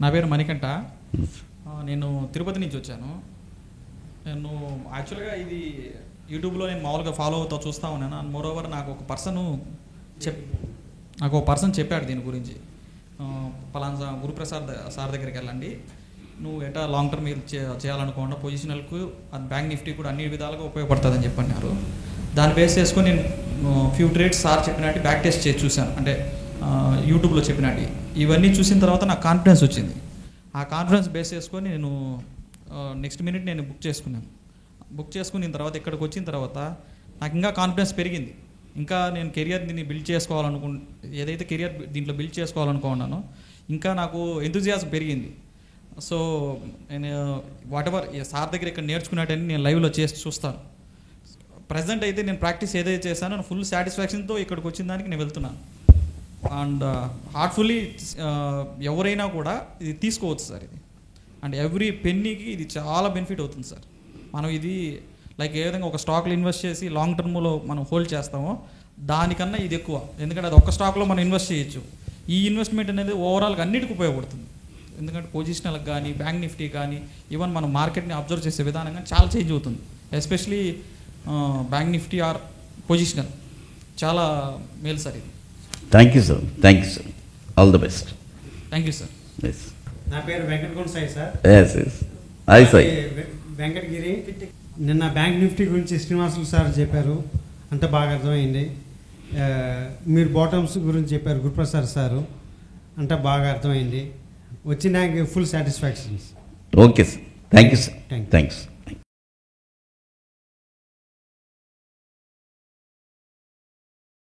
నా పేరు మణికంఠ. నేను తిరుపతి నుంచి వచ్చాను. నేను యాక్చువల్గా ఇది యూట్యూబ్లో నేను మామూలుగా ఫాలో అవుతా చూస్తూ ఉన్నాను. అండ్ మోర్ ఓవర్ నాకు ఒక పర్సన్ చెప్పాడు దీని గురించి, పలానా గురుప్రసాద్ సార్ దగ్గరికి వెళ్ళండి, నువ్వు ఎటా లాంగ్ టర్మ్ చేయాలనుకోకుండా పొజిషనల్కు అది బ్యాంక్ నిఫ్టీ కూడా అన్ని విధాలుగా ఉపయోగపడుతుంది అని చెప్పన్నారు. దాన్ని బేస్ చేసుకొని నేను ఫ్యూ ట్రేడ్స్ సార్ చెప్పినట్టు బ్యాక్ టెస్ట్ చేసి చూశాను, అంటే యూట్యూబ్లో చెప్పినట్టు. ఇవన్నీ చూసిన తర్వాత నాకు కాన్ఫిడెన్స్ వచ్చింది. ఆ కాన్ఫిడెన్స్ బేస్ చేసుకొని నేను నెక్స్ట్ మినిట్ నేను బుక్ చేసుకున్న తర్వాత ఇక్కడికి వచ్చిన తర్వాత నాకు ఇంకా కాన్ఫిడెన్స్ పెరిగింది. ఇంకా నేను కెరియర్ దీన్ని బిల్డ్ ఏదైతే కెరియర్ దీంట్లో బిల్డ్ చేసుకోవాలనుకున్నానో ఇంకా నాకు ఎంతూజియాజం పెరిగింది. సో నేను వాటెవర్ సార్ దగ్గర ఇక్కడ నేర్చుకున్నట్టని నేను లైవ్లో చేసి చూస్తాను. ప్రజెంట్ అయితే నేను ప్రాక్టీస్ ఏదైతే చేశానో నేను ఫుల్ సాటిస్ఫాక్షన్తో ఇక్కడికి వచ్చిన దానికి నేను వెళ్తున్నాను. అండ్ హార్ట్ఫుల్లీ ఎవరైనా కూడా ఇది తీసుకోవచ్చు సార్. ఇది అండ్ ఎవ్రీ పెన్నీకి ఇది చాలా బెనిఫిట్ అవుతుంది సార్. మనం ఇది లైక్ ఏ విధంగా ఒక స్టాక్లో ఇన్వెస్ట్ చేసి లాంగ్ టర్మ్లో మనం హోల్డ్ చేస్తామో దానికన్నా ఇది ఎక్కువ. ఎందుకంటే అది ఒక్క స్టాక్లో మనం ఇన్వెస్ట్ చేయొచ్చు. ఈ ఇన్వెస్ట్మెంట్ అనేది ఓవరాల్గా అన్నిటికీ ఉపయోగపడుతుంది. ఎందుకంటే పొజిషనల్కి కానీ బ్యాంక్ నిఫ్టీ కానీ ఈవెన్ మనం మార్కెట్ని అబ్జర్వ్ చేసే విధానం కానీ చాలా చేంజ్ అవుతుంది. Especially bank Nifty or positional చాలా మేలు సార్ ఇది. Thank you sir. All the best. Thank you sir. నా పేరు వెంకటగుండ సాయి సార్. హాయ్ సాయి. వెంకటగిరి. నిన్న బ్యాంక్ నిఫ్టీ గురించి శ్రీనివాసులు సార్ చెప్పారు, అంత బాగా అర్థమైంది. మీరు బాటమ్స్ గురించి చెప్పారు గురుప్రసాద్ సారు, అంతా బాగా అర్థమైంది. వచ్చినాక full satisfaction. Okay sir. Thank you sir. Thanks.